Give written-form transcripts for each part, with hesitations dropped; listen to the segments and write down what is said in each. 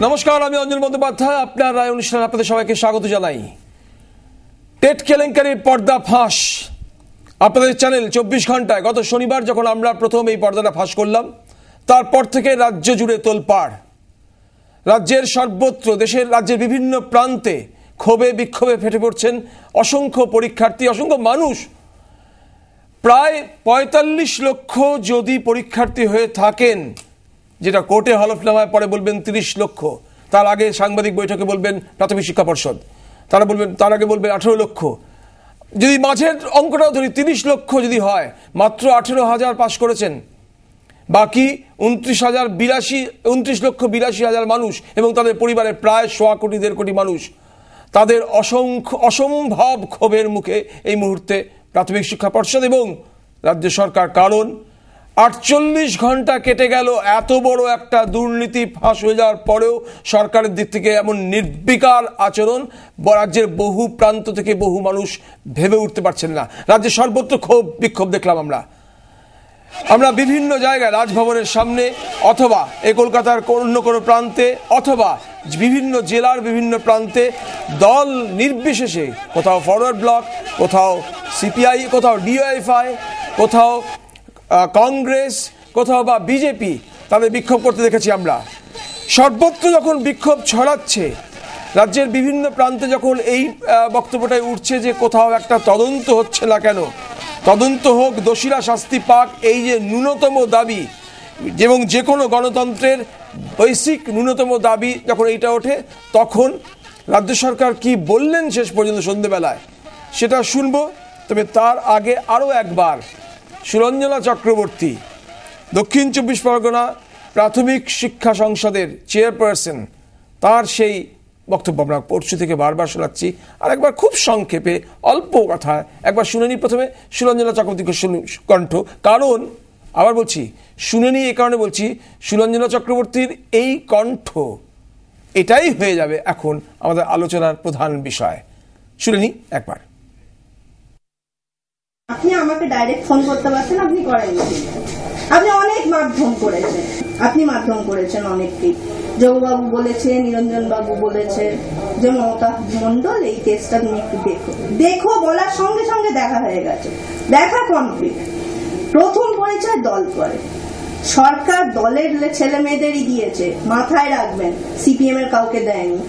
নমস্কার, আমি অঞ্জন বন্দ্যোপাধ্যায়। আপনার রায় অনুষ্ঠানে আপনাদের সবাইকে স্বাগত জানাই। টেট কেলেঙ্কারির পর্দা ফাঁস আপনাদের চ্যানেল 24 ঘন্টায়। গত শনিবার যখন আমরা প্রথম এই পর্দাটা ফাঁস করলাম, তারপর থেকে রাজ্য জুড়ে তোলপাড়। রাজ্যের সর্বত্র, রাজ্যের বিভিন্ন প্রান্তে ক্ষোভে বিক্ষোভে ফেটে পড়ছেন অসংখ্য পরীক্ষার্থী, অসংখ্য মানুষ। প্রায় 45 লক্ষ যদি পরীক্ষার্থী হয়ে থাকেন, যেটা কোর্টে হলফনামায় পরে বলবেন 30 লক্ষ, তার আগে সাংবাদিক বৈঠকে বলবেন প্রাথমিক শিক্ষা পর্ষদ, তার আগে বলবেন 18 লক্ষ। যদি মাঝের অঙ্কটাও ধরি 30 লক্ষ যদি হয়, মাত্র 18,000 পাশ করেছেন। বাকি 29 লক্ষ 82,000 মানুষ এবং তাদের পরিবারের প্রায় 1.25 কোটি 1.5 কোটি মানুষ, তাদের অসম্ভব ক্ষোভের মুখে এই মুহূর্তে প্রাথমিক শিক্ষা পর্ষদ এবং রাজ্য সরকার। কারণ 48 ঘন্টা কেটে গেল, এত বড় একটা দুর্নীতি ফাঁস হয়ে যাওয়ার পরেও সরকারের দিক থেকে এমন নির্বিকার আচরণ রাজ্যের বহু প্রান্ত থেকে বহু মানুষ ভেবে উঠতে পারছেন না। রাজ্যের সর্বত্র ক্ষোভ বিক্ষোভ দেখলাম আমরা বিভিন্ন জায়গায়, রাজভবনের সামনে অথবা এই কলকাতার অন্য কোনো প্রান্তে অথবা বিভিন্ন জেলার বিভিন্ন প্রান্তে দল নির্বিশেষে, কোথাও ফরওয়ার্ড ব্লক, কোথাও সিপিআই, কোথাও ডিওএফআই, কোথাও কংগ্রেস, কোথাও বা বিজেপি, তাদের বিক্ষোভ করতে দেখেছি আমরা। সর্বত্র যখন বিক্ষোভ ছড়াচ্ছে, রাজ্যের বিভিন্ন প্রান্তে যখন এই বক্তব্যটাই উঠছে যে কোথাও একটা তদন্ত হচ্ছে না কেন, তদন্ত হোক, দোষীরা শাস্তি পাক, এই যে ন্যূনতম দাবি এবং যে কোনো গণতন্ত্রের বেসিক ন্যূনতম দাবি যখন এইটা ওঠে, তখন রাজ্য সরকার কি বললেন শেষ পর্যন্ত সন্ধ্যেবেলায় সেটা শুনবো। তবে তার আগে আরও একবার সুরঞ্জনা চক্রবর্তী, দক্ষিণ 24 পরগনা প্রাথমিক শিক্ষা সংসদের চেয়ারপারসন, তার সেই বক্তব্য আমরা পরশু থেকে বারবার শোনাচ্ছি। আর একবার খুব সংক্ষেপে অল্প কথা একবার শুনে নিই প্রথমে সুরঞ্জনা চক্রবর্তীকে কণ্ঠ। কারণ আবার বলছি, শুনে নিই এই কারণে বলছি, সুরঞ্জনা চক্রবর্তীর এই কণ্ঠ এটাই হয়ে যাবে এখন আমাদের আলোচনার প্রধান বিষয়। শুনে নিই একবার। আপনি আমাকে ডাইরেক্ট ফোন করতে পারছেন, আপনি করেননি। আপনি অনেক মাধ্যম করেছেন অনেকটি। যোগবাবু বলেছে, নিরঞ্জন বাবু বলেছে যে মমতা মন্ডল এই কেসটা তুমি একটু দেখো বলার সঙ্গে সঙ্গে দেখা হয়ে গেছে, দেখা কমপ্লিট। প্রথম পরিচয় দল করে, সরকার দলের ছেলে মেয়েদেরই দিয়েছে, মাথায় রাখবেন সিপিএম এর কাউকে দেয়নি।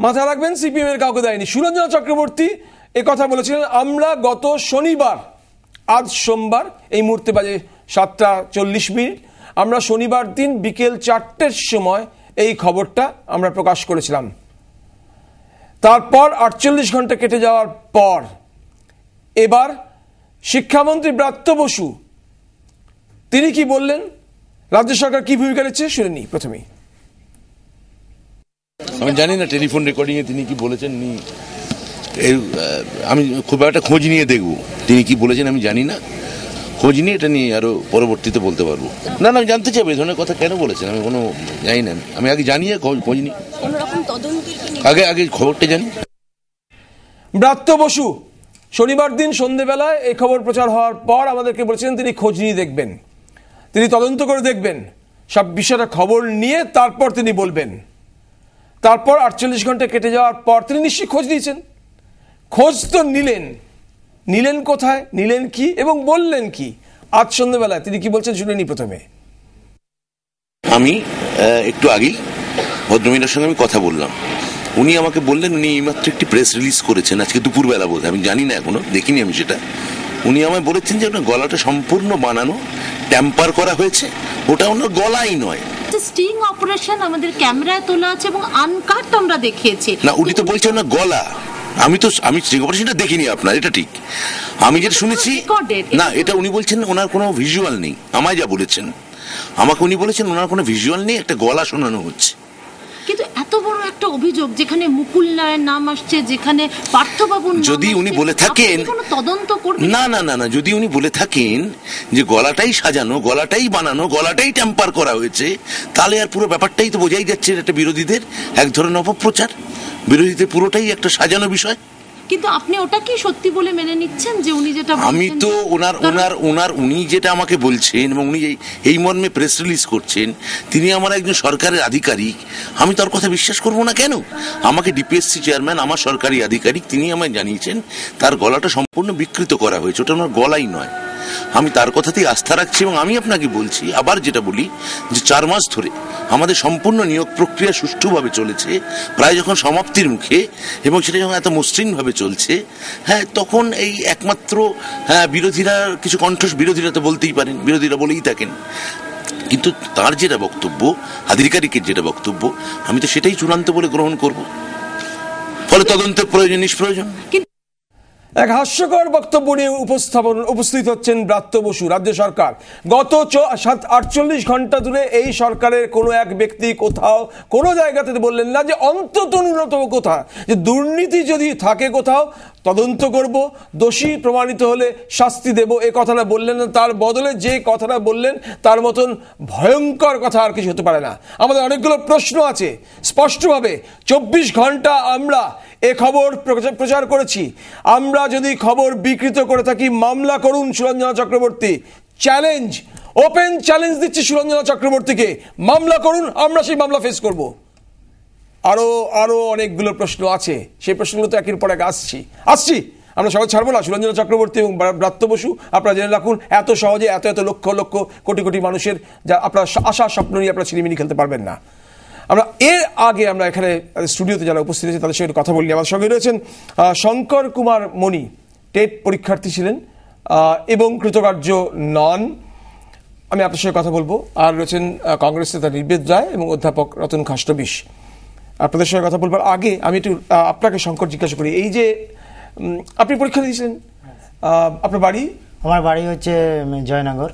মাথায় রাখবেন সিপিএম এর কাউকে দেয়নি। সুরঞ্জনা চক্রবর্তী এ কথা বলেছিলেন। আমরা গত শনিবার, আজ সোমবার, এই মুহূর্তে বাজে 7:40, আমরা শনিবার দিন বিকেল 4টের সময় এই খবরটা আমরা প্রকাশ করেছিলাম। তারপর 48 ঘন্টা কেটে যাওয়ার পর এবার শিক্ষামন্ত্রী ব্রাত্য বসু তিনি কি বললেন, রাজ্য সরকার কি ভূমিকা নিচ্ছে শুনে নিই প্রথমেই। আমি জানি না টেলিফোন রেকর্ডিং এ তিনি কি বলেছেন, আমি খুব একটা খোঁজ নিয়ে দেখবো তিনি কি বলেছেন। আমি জানি না, খোঁজ নিয়ে এটা নিয়ে আরো পরবর্তীতে বলতে পারবো। না আমি জানতে চাইবো এই ধরনের কথা কেন বলেছেন, আমি কোনো জানি না। আমি আগে জানিয়ে খোঁজ নিই, আগে খবরটা জানি। ব্রাত্য বসু শনিবার দিন সন্ধ্যেবেলায় এই খবর প্রচার হওয়ার পর আমাদেরকে বলেছিলেন তিনি খোঁজ নিয়ে দেখবেন, তিনি তদন্ত করে দেখবেন সব বিষয়টা, খবর নিয়ে তারপর তিনি বলবেন। তারপর 48 ঘন্টা কেটে যাওয়ার পর তিনি নিশ্চয়ই খোঁজ নিয়েছেন। খোঁজ তো নিলেন কোথায়, নিলেন কি এবং বললেন কি, আজ সন্ধ্যেবেলায় তিনি কি বলছেন শুনে নি প্রথমে। আমি একটু আগেই ভদ্রমহিলার সঙ্গে আমি কথা বললাম, উনি আমাকে বললেন উনি এইমাত্র একটি প্রেস রিলিজ করেছেন, আজকে দুপুরবেলা বোধ, আমি জানি না, এখনো দেখিনি আমি সেটা। উনি আমায় বলেছেন যে ওনার গলাটা সম্পূর্ণ বানানো, ট্যাম্পার করা হয়েছে, ওটা ওনার গলাই নয়। স্টিং অপারেশন আমাদের ক্যামেরায় তোলা আছে এবং আনকাট আমরা দেখিয়েছি। না, উনি তো বলছেন না গলা। আমি স্টিং অপারেশনটা দেখিনি আপনার, এটা ঠিক। আমি যেটা শুনেছি না, এটা উনি বলছেন ওনার কোনো ভিজুয়াল নেই। আমায় যা বলেছেন, আমাকে উনি বলেছেন ওনার কোনো ভিজুয়াল নেই, একটা গলা শোনানো হচ্ছে। কিন্তু এত বড় একটা অভিযোগ, যেখানে মুকুল রায়ের নাম আসছে, যেখানে পার্থবাবুর নাম, যদি উনি বলে থাকেন তদন্ত করবেন। না, যদি উনি বলে থাকেন যে গলাটাই সাজানো, গলাটাই বানানো, গলাটাই ট্যাম্পার করা হয়েছে, তাহলে আর পুরো ব্যাপারটাই তো বোঝাই যাচ্ছে এটা বিরোধীদের এক ধরনের অপপ্রচার। বিরোধীদের পুরোটাই একটা সাজানো বিষয়, কিন্তু আপনি ওটা কি সত্যি বলে মেনে নিচ্ছেন যে উনি যেটা আমি বলছেন? তো উনি যেটা আমাকে বলছেন এবং উনি এই মর্মে প্রেস রিলিজ করছেন, তিনি আমার একজন সরকারের আধিকারিক, আমি তার কথা বিশ্বাস করব না কেন? আমাকে ডিপিএসসি চেয়ারম্যান, আমার সরকারি আধিকারিক, তিনি আমায় জানিয়েছেন তার গলাটা সম্পূর্ণ বিকৃত করা হয়েছে, ওটা আমার গলাই নয়। আমি তার কথাতেই আস্থা রাখছি এবং আমি আপনাকে বলছি, আবার যেটা বলি, যে 4 মাস ধরে আমাদের সম্পূর্ণ নিয়োগ প্রক্রিয়া সুষ্ঠুভাবে চলেছে, প্রায় যখন সমাপ্তির মুখে এবং সেটা যখন এত মসৃণভাবে চলছে, হ্যাঁ, তখন এই একমাত্র বিরোধীরা কিছু বিরোধীরা তো বলতেই পারেন, বিরোধীরা বলেই থাকেন, কিন্তু তার যেটা বক্তব্য, আধিকারিকের যেটা বক্তব্য, আমি তো সেটাই চূড়ান্ত বলে গ্রহণ করব। ফলে তদন্তের প্রয়োজন নিষ্প্রয়োজন। এক হাস্যকর বক্তব্য নিয়ে উপস্থিত হচ্ছেন ব্রাত্য বসু। রাজ্য সরকার গত 48 ঘন্টা ধরে এই সরকারের কোনো এক ব্যক্তি কোথাও কোনো জায়গাতে বললেন না যে অন্তত ন্যূনতম কথা যে দুর্নীতি যদি থাকে কোথাও তদন্ত করব, দোষী প্রমাণিত হলে শাস্তি দেব, এই কথাটা বললেন না। তার বদলে যে কথাটা বললেন তার মতন ভয়ঙ্কর কথা আর কিছু হতে পারে না। আমাদের অনেকগুলো প্রশ্ন আছে। স্পষ্টভাবে 24 ঘন্টা আমরা এ খবর প্রচার করেছি, আমরা যদি খবর বিকৃত করে থাকি মামলা করুন Suranjana Chakraborty. Challenge, open challenge দিচ্ছি সুরঞ্জনা চক্রবর্তীকে, মামলা করুন, আমরা সেই মামলা ফেস করব। আরো অনেকগুলো প্রশ্ন আছে, সেই প্রশ্নগুলো তো একের পর এক আসছি আমরা সবাই ছাড়বো না। সুরঞ্জনা চক্রবর্তী এবং ব্রাত্য বসু, আপনারা জেনে রাখুন, এত সহজে এত লক্ষ লক্ষ কোটি কোটি মানুষের যা আপনার আশা স্বপ্ন নিয়ে আপনারা ছিনিমিনি খেলতে পারবেন না। আমরা এর আগে আমরা এখানে স্টুডিওতে যারা উপস্থিত আছে তাদের সঙ্গে কথা বলি। আমার সঙ্গে রয়েছেন শঙ্কর কুমার মণি, টেট পরীক্ষার্থী ছিলেন এবং কৃতকার্য নন, আমি আপনার সঙ্গে কথা বলবো। আর রয়েছেন কংগ্রেস নেতা নির্বেদ রায় এবং অধ্যাপক রতন খাষ্টবিশ। আপনাদের সঙ্গে কথা বলবার আগে আমি একটু আপনাকে শঙ্কর জিজ্ঞাসা করি, এই যে আপনি পরীক্ষা দিয়েছিলেন, আপনার বাড়ি? আমার বাড়ি হচ্ছে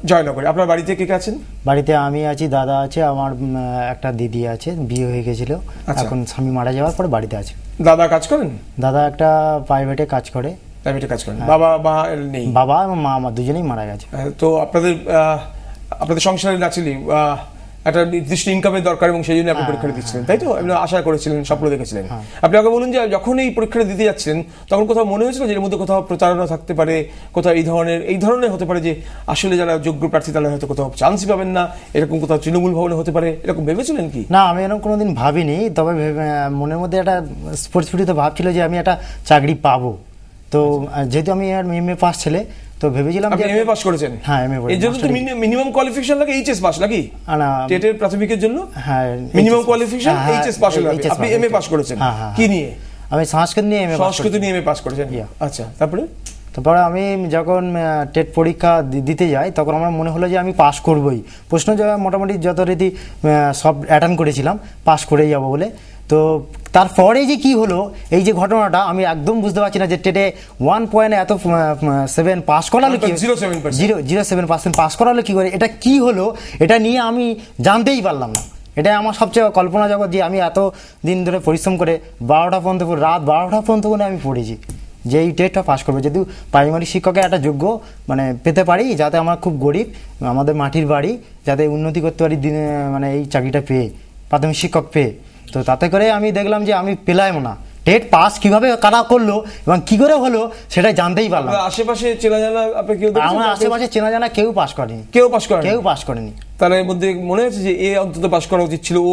জয়নগরে। আপনার বাড়িতে কে কে আছেন? বাড়িতে আমি আছি, দাদা আছে, আমার একটা দিদি আছে, বিয়ে হয়ে গেছিল, এখন স্বামী মারা যাওয়ার পরে বাড়িতে আছে। দাদা কাজ করেন? দাদা একটা প্রাইভেটে কাজ করেন। বাবা নেই? বাবা এবং মা আমার দুজনেই মারা গেছে। তো আপনাদের সংসারে ন্যাচুরালি একটা নির্দিষ্ট ইনকামের দরকার এবং সেই জন্য আপনি পরীক্ষা দিচ্ছিলেন, তাই তো? আপনি আশা করেছিলেন, স্বপ্ন দেখেছিলেন। আপনি আগে বলুন যে যখন এই পরীক্ষাটা দিতে যাচ্ছেন তখন কোথাও মনে হয়েছিল যে এর মধ্যে কোথাও প্রতারণা থাকতে পারে, কোথাও এই ধরনের হতে পারে যে আসলে যারা যোগ্য প্রার্থী তারা হয়তো কোথাও চান্সই পাবেন না, এরকম কোথাও তৃণমূল ভবনে হতে পারে, এরকম ভেবেছিলেন কি? না, আমি এরকম কোনোদিন ভাবিনি, তবে মনের মধ্যে একটা স্ফুর্তি ভাবছিল যে আমি একটা চাকরি পাবো। তো যেহেতু আমি এমএ পাস ছেলে, তো ভেবেছিলাম আপনি এমএ পাস করেছেন? হ্যাঁ, এমএ পড়েছি। এর জন্য তো মিনিমাম কোয়ালিফিকেশন লাগে এইচএস পাস, নাকি? না, টেটের প্রাথমিকের জন্য হ্যাঁ মিনিমাম কোয়ালিফিকেশন এইচএস পাস লাগে। আপনি এমএ পাস করেছেন কি নিয়ে? আমি সংস্কৃত নিয়ে এমএ পাস করেছেন। আচ্ছা, তারপরে আমি যখন টেট পরীক্ষা দিতে যাই তখন আমার মনে হলো যে আমি পাস করবই। প্রশ্ন মোটামুটি যথারীতি সব অ্যাটেন্ড করেছিলাম, পাস করেই যাবো বলে। তো তারপরে যে কি হলো, এই যে ঘটনাটা আমি একদম বুঝতে পারছি না যে টেটে 1.7 পাস করালো কি, 0.07% পাস করালো কি করে, এটা কি হলো, এটা নিয়ে আমি জানতেই পারলাম না। এটাই আমার সবচেয়ে কল্পনা জগৎ যে আমি এত দিন ধরে পরিশ্রম করে রাত 12টা পর্যন্ত করে আমি পড়েছি যে এই টেটটা পাস করবো, যদি প্রাইমারি শিক্ষকের একটা যোগ্য পেতে পারি, যাতে আমার খুব গরিব, আমাদের মাটির বাড়ি, যাতে উন্নতি করতে পারি দিনে, এই চাকরিটা পেয়ে, প্রাথমিক শিক্ষক পেয়ে। তো তাতে করে আমি দেখলাম যে আমি পেলাম না। টেট পাস কিভাবে কারা করলো এবং কি করে হলো সেটা জানতেই পারলাম। আশেপাশে চেনা জানা আমার আশেপাশে চেনা জানা কেউ পাস করেনি। তার মধ্যে মনে হচ্ছে যে এ অন্তত পাস করা উচিত ছিল, ও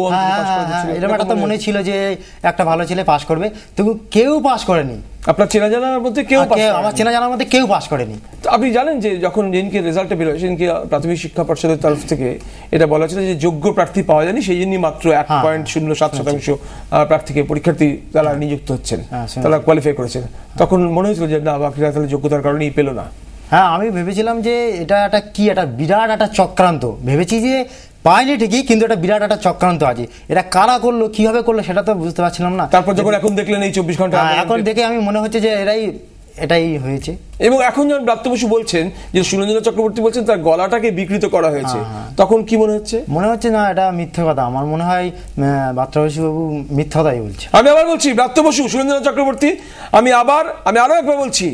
এরকম একটা তো মনে ছিল যে একটা ভালো ছেলে পাস করবে, তবু কেউ পাস করেনি। আপনার চেনা জানার মধ্যে আমার চেনা জানার মধ্যে কেউ পাস করেনি। আপনি জানেন যে যখন যেদিনকে রেজাল্টটা বেরোয় সেদিনকে প্রাথমিক শিক্ষা পর্ষদের তরফ থেকে এটা বলা ছিল যে যোগ্য প্রার্থী পাওয়া যায়নি, সেই জন্যই মাত্র 1.07% প্রার্থীকে পরীক্ষার্থী যারা নিযুক্ত হচ্ছেন তারা কোয়ালিফাই করেছেন। তখন মনে হয়েছিল যে না, বাকিরা তাহলে যোগ্যতার কারণেই পেল না। হ্যাঁ, আমি ভেবেছিলাম যে এটা একটা বিরাট একটা চক্রান্ত, ভেবেছি যে পাইনি ঠিকই, কিন্তু এটা বিরাট একটা চক্রান্ত আছে। এটা কারা করলো, কিভাবে করলো সেটা তো বুঝতে পারছিলাম না। তারপর যখন এখন দেখলেন এই 24 ঘন্টা, এখন দেখে আমি মনে হচ্ছে যে এটাই হয়েছে। এবং এখন যখন ব্রাত্য বসু বলছেন যে সুরঞ্জনা চক্রবর্তী বলছেন তার গলাটাকে বিকৃত করা হয়েছে, তখন কি মনে হচ্ছে? মনে হচ্ছে না, এটা মিথ্যে কথা। আমার মনে হয় ব্রাত্য বসু বাবু মিথ্যা কথাই বলছে। আমি আবার বলছি, ব্রাত্য বসু, সুরঞ্জনা চক্রবর্তী, আমি আরো একবার বলছি,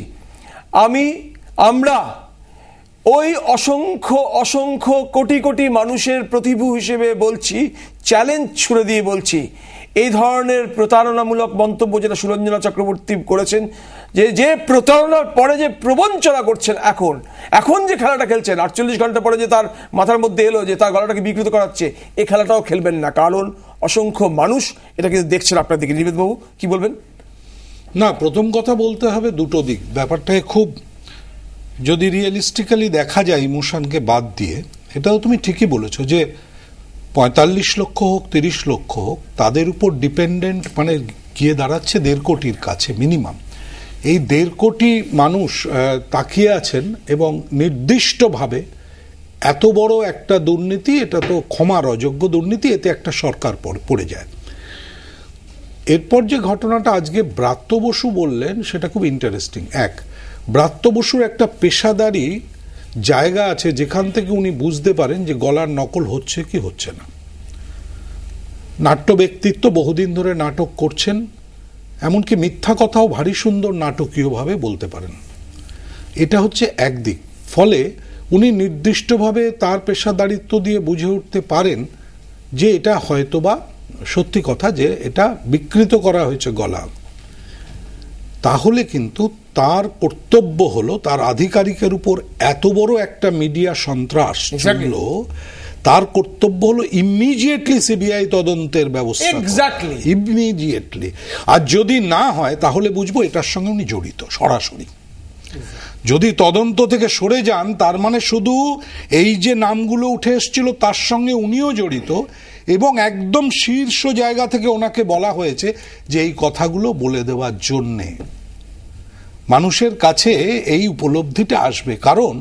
আমরা ওই অসংখ্য কোটি কোটি মানুষের প্রতিভু হিসেবে বলছি, চ্যালেঞ্জ ছুড়ে দিয়ে বলছি, এই ধরনের প্রতারণামূলক মন্তব্য যেটা সুরঞ্জনা চক্রবর্তী করেছেন, যে প্রতারণার পরে যে প্রবঞ্চনা করছেন, এখন যে খেলাটা খেলছেন, 48 ঘন্টা পরে যে তার মাথার মধ্যে এলো যে তার গলাটাকে বিকৃত করাচ্ছে, এই খেলাটাও খেলবেন না, কারণ অসংখ্য মানুষ এটা কিন্তু দেখছেন আপনার দিকে। নিবেদবাবু কি বলবেন? না, প্রথম কথা বলতে হবে দুটো দিক। ব্যাপারটায় খুব যদি রিয়েলিস্টিক্যালি দেখা যায় ইমোশনকে বাদ দিয়ে, এটাও তুমি ঠিকই বলেছো যে 45 লক্ষ হোক 30 লক্ষ হোক তাদের উপর ডিপেন্ডেন্ট মানে গিয়ে দাঁড়াচ্ছে 1.5 কোটির কাছে মিনিমাম। এই 1.5 কোটি মানুষ তাকিয়ে আছেন এবং নির্দিষ্টভাবে এত বড় একটা দুর্নীতি, এটা তো ক্ষমার অযোগ্য দুর্নীতি, এতে একটা সরকার পড়ে যায়। এরপর যে ঘটনাটা আজকে ব্রাত্য বসু বললেন সেটা খুব ইন্টারেস্টিং। ব্রাত্য বসুর একটা পেশাদারি জায়গা আছে যেখান থেকে উনি বুঝতে পারেন যে গলার নকল হচ্ছে কি হচ্ছে না। নাট্য ব্যক্তিত্ব, বহুদিন ধরে নাটক করছেন, এমনকি মিথ্যা কথাও ভারী সুন্দর নাটকীয়ভাবে বলতে পারেন। এটা হচ্ছে একদিক। ফলে উনি নির্দিষ্টভাবে তার পেশাদারিত্ব দিয়ে বুঝে উঠতে পারেন যে এটা হয়তোবা সত্যি কথা, যে এটা বিকৃত করা হয়েছে গলা। তাহলে কিন্তু তার কর্তব্য হলো, তার আধিকারিকের উপর এত বড় একটা মিডিয়া সন্ত্রাস চললো, তার কর্তব্য হলো ইমিডিয়েটলি সিবিআই তদন্তের ব্যবস্থা, ইমিডিয়েটলি। আর যদি না হয় তাহলে বুঝবো এটার সঙ্গে উনি জড়িত সরাসরি। যদি তদন্ত থেকে সরে যান তার মানে শুধু এই যে নামগুলো উঠে এসেছিল তার সঙ্গে উনিও জড়িত, এবং একদম শীর্ষ জায়গা থেকে ওনাকে বলা হয়েছে যে এই কথাগুলো বলে দেওয়ার জন্যে। মানুষের কাছে এই উপলব্ধিটা আসবে, কারণ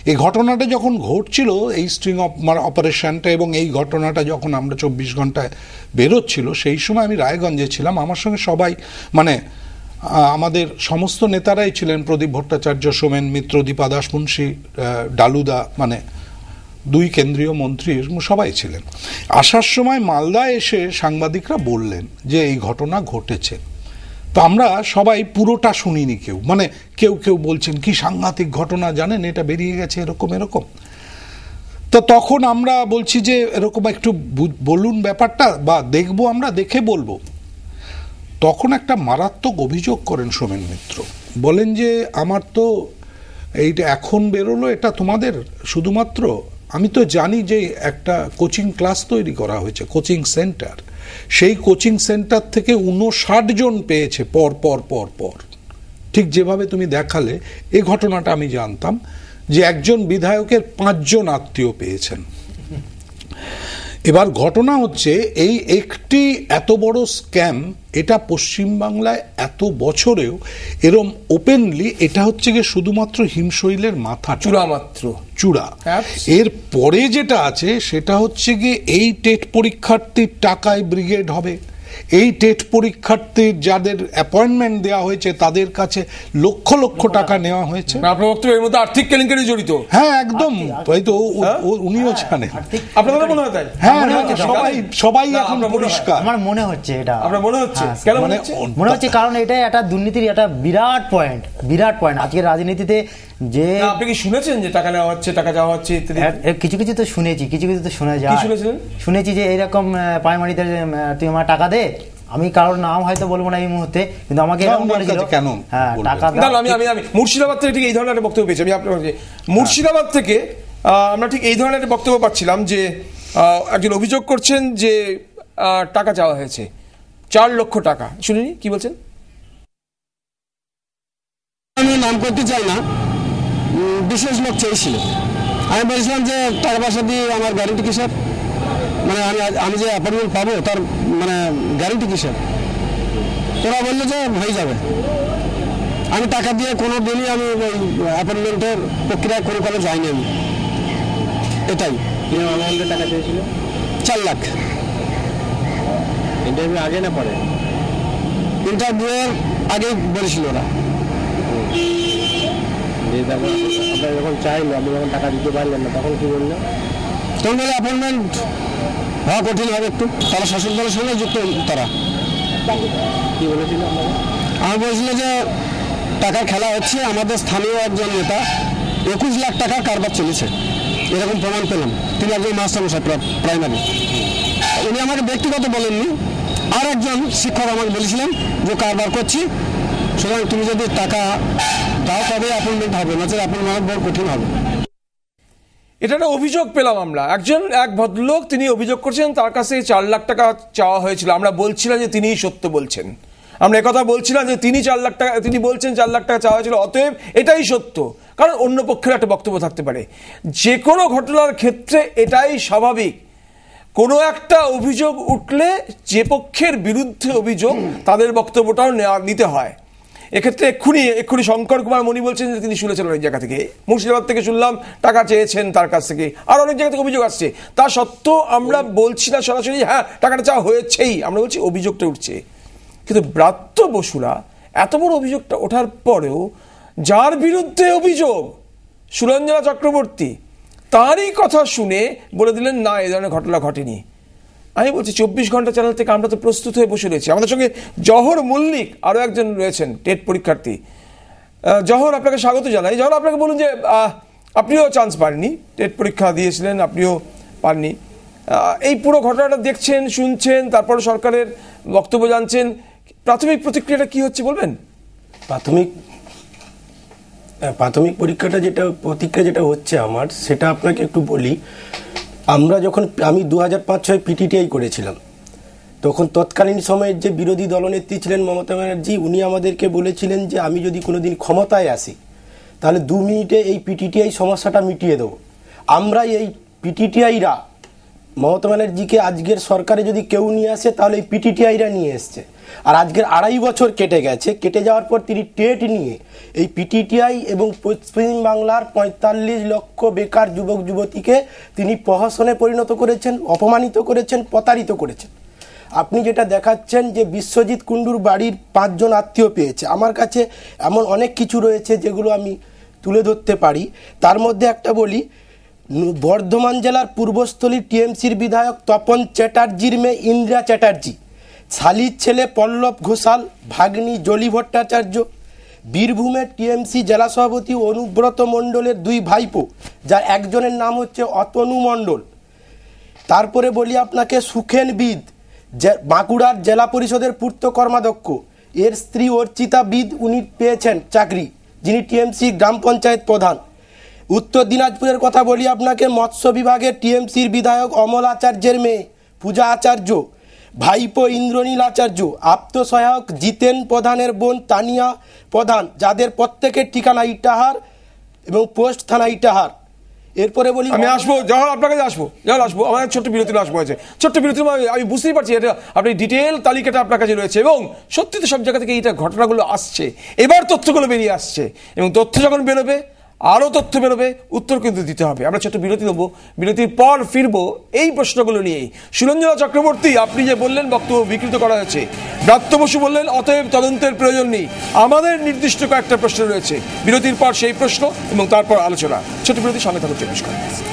এই ঘটনাটা যখন ঘটছিল, এই স্ট্রিং অপারেশনটা এবং এই ঘটনাটা যখন আমরা 24 ঘন্টায় বেরোচ্ছিল, সেই সময় আমি রায়গঞ্জে ছিলাম। আমার সঙ্গে সবাই মানে আমাদের সমস্ত নেতারাই ছিলেন, প্রদীপ ভট্টাচার্য, সোমেন মিত্র, দীপা দাস মুন্সি, ডালুদা, মানে 2 কেন্দ্রীয় মন্ত্রী, সবাই ছিলেন। আসার সময় মালদায় এসে সাংবাদিকরা বললেন যে এই ঘটনা ঘটেছে। তো আমরা সবাই পুরোটা শুনিনি, কেউ কেউ বলছেন কি সাংঘাতিক ঘটনা, জানেন এটা বেরিয়ে গেছে এরকম। তো তখন আমরা বলছি যে এরকম একটু বলুন ব্যাপারটা, বা দেখবো, আমরা দেখে বলবো। তখন একটা মারাত্মক অভিযোগ করেন সোমেন মিত্র, বলেন যে আমার তো এইটা এখন বেরোলো, এটা তোমাদের শুধুমাত্র, আমি তো জানি যে একটা কোচিং ক্লাস তৈরি করা হয়েছে, কোচিং সেন্টার, সেই কোচিং সেন্টার থেকে 59 জন পেয়েছে পর পর পর পর। ঠিক যেভাবে তুমি দেখালে, এই ঘটনাটা আমি জানতাম যে একজন বিধায়কের 5 জন আত্মীয় পেয়েছেন। এবার ঘটনা হচ্ছে এই একটি এত বড় স্ক্যাম, এটা পশ্চিমবাংলায় এত বছরেও এরম ওপেনলি, এটা হচ্ছে গিয়ে শুধুমাত্র হিমশৈলের মাথা চূড়া। এর পরে যেটা আছে সেটা হচ্ছে গিয়ে এই টেট পরীক্ষার্থীর টাকায় ব্রিগেড হবে, এই টেট পরীক্ষার্থীর যাদের অ্যাপয়েন্টমেন্ট দেওয়া হয়েছে তাদের কাছে লক্ষ লক্ষ টাকা নেওয়া হয়েছে। আপনার বক্তব্য এর মধ্যে আর্থিক কেলেঙ্কারি জড়িত? হ্যাঁ, একদম। তাই তো উনিও জানেন। আপনাদের মনে হয়? তাই? হ্যাঁ, সবাই এখন পরিষ্কার। আমার মনে হচ্ছে এটা। আপনার মনে হচ্ছে? কেন মনে হচ্ছে? কারণ এটা একটা দুর্নীতির একটা বিরাট পয়েন্ট আজকের রাজনীতিতে। যে আপনি কি শুনেছেন যে টাকা নেওয়া হচ্ছে, টাকা যাওয়া হচ্ছে ইত্যাদি? কিছু তো শুনেছি, শোনা যায়। শুনেছি যে এইরকম প্রাইমারিতে তুই আমার টাকা দে, আমি কারোর নাম হয়তো বলবো না এই মুহূর্তে, কিন্তু আমাকে এরকম বলেছিল কেন টাকা দাও। আমি মুর্শিদাবাদ থেকে ঠিক এই ধরনের একটা বক্তব্য পেয়েছি। আমি আপনার মুর্শিদাবাদ থেকে আমরা ঠিক এই ধরনের একটা বক্তব্য পাচ্ছিলাম যে একজন অভিযোগ করছেন যে টাকা চাওয়া হয়েছে 4 লক্ষ টাকা। শুনিনি কি বলছেন? আমি নাম করতে চাই না, বিশেষ লোক চেয়েছিল। আমি বলেছিলাম যে টাকা পয়সা দিয়ে আমার গ্যারেন্টি কিসের, মানে আমি যে অ্যাপয়েন্টমেন্ট পাবো তার মানে গ্যারেন্টি কিসের? ওরা বললো যে হয়ে যাবে। আমি টাকা দিয়ে কোনো দিনই আমি ওই অ্যাপয়েন্টমেন্টের প্রক্রিয়া কোনো কালে যাইনি আমি। এটাই টাকা চেয়েছিল 4 লাখ। ইন্টারভিউ আগে না পরে? ইন্টারভিউয়ের আগে বলেছিল ওরা। আপনার যখন চাইলো, আপনি যখন টাকা দিতে পারলেন না, তখন কি বললেন? তখন বলে অ্যাপয়েন্টমেন্ট হওয়া কঠিন হবে একটু, তারা শাসক দলের সঙ্গে যুক্ত। তারা কি বলেছিল? আমি বলছিল যে টাকার খেলা হচ্ছে, আমাদের স্থানীয় একজন নেতা 21 লাখ টাকার কারবার চলেছে, এরকম প্রমাণ পেলাম। তিনি একজন মাস্টারমশাই প্রাইমারি। উনি আমাকে ব্যক্তিগত বলেননি, আর একজন শিক্ষক আমাকে বলেছিলেন যে কারবার করছি, সুতরাং তুমি যদি টাকা দাও তবে অ্যাপয়েন্টমেন্ট হবে, নচেত অ্যাপয়েন্টমেন্ট বড় কঠিন হবে। এটা একটা অভিযোগ পেলাম আমরা, এক ভদ্রলোক তিনি অভিযোগ করছেন তার কাছে 4 লাখ টাকা চাওয়া হয়েছিল। আমরা বলছিলাম যে তিনিই সত্য বলছেন, আমরা একথা বলছিলাম যে তিনি 4 লাখ টাকা, তিনি বলছেন 4 লাখ টাকা চাওয়া হয়েছিল, অতএব এটাই সত্য। কারণ অন্য পক্ষের একটা বক্তব্য থাকতে পারে, যে কোনো ঘটনার ক্ষেত্রে এটাই স্বাভাবিক। কোনো একটা অভিযোগ উঠলে যে পক্ষের বিরুদ্ধে অভিযোগ তাদের বক্তব্যটাও নিতে হয়। এক্ষেত্রে এক্ষুনি শঙ্কর কুমার মণি বলছেন যে তিনি শুনেছেন অনেক জায়গা থেকে, মুর্শিদাবাদ থেকে শুনলাম টাকা চেয়েছেন তার কাছ থেকে, আর অনেক জায়গা থেকে অভিযোগ আসছে। তা সত্ত্বেও আমরা বলছি না সরাসরি হ্যাঁ টাকাটা চাওয়া হয়েছেই, আমরা বলছি অভিযোগটা উঠছে। কিন্তু ব্রাত্য বসুরা এত বড় অভিযোগটা ওঠার পরেও যার বিরুদ্ধে অভিযোগ সুরঞ্জনা চক্রবর্তী, তারই কথা শুনে বলে দিলেন না এই ধরনের ঘটনা ঘটেনি। আমি বলছি 24 ঘন্টা চ্যানেল থেকে আমরা তো প্রস্তুত হয়ে বসে রয়েছি। আমাদের সঙ্গে জহর মল্লিক আরও একজন রয়েছেন, টেট পরীক্ষার্থী। জহর, আপনাকে স্বাগত জানাই। জহর, আপনাকে বলুন যে আপনিও চান্স পাননি, টেট পরীক্ষা দিয়েছিলেন, আপনিও পাননি। এই পুরো ঘটনাটা দেখছেন, শুনছেন, তারপর সরকারের বক্তব্য জানছেন, প্রাথমিক প্রতিক্রিয়াটা কি হচ্ছে বলবেন? প্রাথমিক প্রতিক্রিয়া যেটা হচ্ছে আমার, সেটা আপনাকে একটু বলি। আমি 2005-06 পিটিটিআই করেছিলাম, তখন তৎকালীন সময়ের যে বিরোধী দলনেত্রী ছিলেন মমতা ব্যানার্জি, উনি আমাদেরকে বলেছিলেন যে আমি যদি কোনোদিন ক্ষমতায় আসি তাহলে 2 মিনিটে এই পিটিটিআই সমস্যাটা মিটিয়ে দেবো। আমরা এই পিটিটিআইরা মমতা ব্যানার্জিকে আজকের সরকারে যদি কেউ নিয়ে আসে তাহলে এই পিটিটিআইরা নিয়ে এসছে। আর আজকের 2.5 বছর কেটে গেছে, কেটে যাওয়ার পর তিনি টেট নিয়ে এই পিটিটিআই এবং পশ্চিম বাংলার 45 লক্ষ বেকার যুবক যুবতীকে তিনি প্রহসনে পরিণত করেছেন, অপমানিত করেছেন, প্রতারিত করেছেন। আপনি যেটা দেখাচ্ছেন যে বিশ্বজিৎ কুণ্ডুর বাড়ির 5 জন আত্মীয় পেয়েছে, আমার কাছে এমন অনেক কিছু রয়েছে যেগুলো আমি তুলে ধরতে পারি। তার মধ্যে একটা বলি, বর্ধমান জেলার পূর্বস্থলীর টিএমসির বিধায়ক তপন চ্যাটার্জির মেয়ে ইন্দিরা চ্যাটার্জি, শালির ছেলে পল্লব ঘোষাল, ভাগ্নি জলি ভট্টাচার্য, বীরভূমের টিএমসি জেলা সভাপতি অনুব্রত মণ্ডলের 2 ভাইপো, যার একজনের নাম হচ্ছে অতনু মণ্ডল। তারপরে বলি আপনাকে সুখেন বিদ, বাঁকুড়ার জেলা পরিষদের পূর্ত কর্মাধ্যক্ষ, এর স্ত্রী অর্চিতা বিদ, উনি পেয়েছেন চাকরি, যিনি টিএমসি গ্রাম পঞ্চায়েত প্রধান। উত্তর দিনাজপুরের কথা বলি আপনাকে, মৎস্য বিভাগের টিএমসির বিধায়ক অমল আচার্যের মেয়ে পূজা আচার্য, ভাইপো ইন্দ্রনীল আচার্য, আপ্তসহায়ক জিতেন প্রধানের বোন তানিয়া প্রধান, যাদের প্রত্যেকের ঠিকানা ইটাহার এবং পোস্ট থানা ইটাহার। এরপরে বলি, আমি আসবো জহর, আপনার কাছে আসবো, আমার ছোট্ট বিরতি আসবো আছে, ছোট্ট বিরতি। আমি বুঝতেই পারছি এটা আপনি ডিটেল তালিকাটা আপনার কাছে রয়েছে, এবং সত্যি তো সব জায়গা থেকে এইটা ঘটনাগুলো আসছে, এবার তথ্যগুলো বেরিয়ে আসছে, এবং তথ্য যখন বেরোবে আরও তথ্য বেরোবে, উত্তর কিন্তু দিতে হবে। আমরা ছোট্ট বিরতি নেবো, বিরতির পর ফিরবো এই প্রশ্নগুলো নিয়েই। সুরঞ্জনা চক্রবর্তী, আপনি যে বললেন বক্তব্য বিকৃত করা হয়েছে, ব্রাত্য বসু বললেন অতএব তদন্তের প্রয়োজন নেই, আমাদের নির্দিষ্ট কয়েকটা প্রশ্ন রয়েছে। বিরতির পর সেই প্রশ্ন এবং তারপর আলোচনা। ছোট্ট বিরতির সঙ্গে থাকুন 24 ঘন্টা।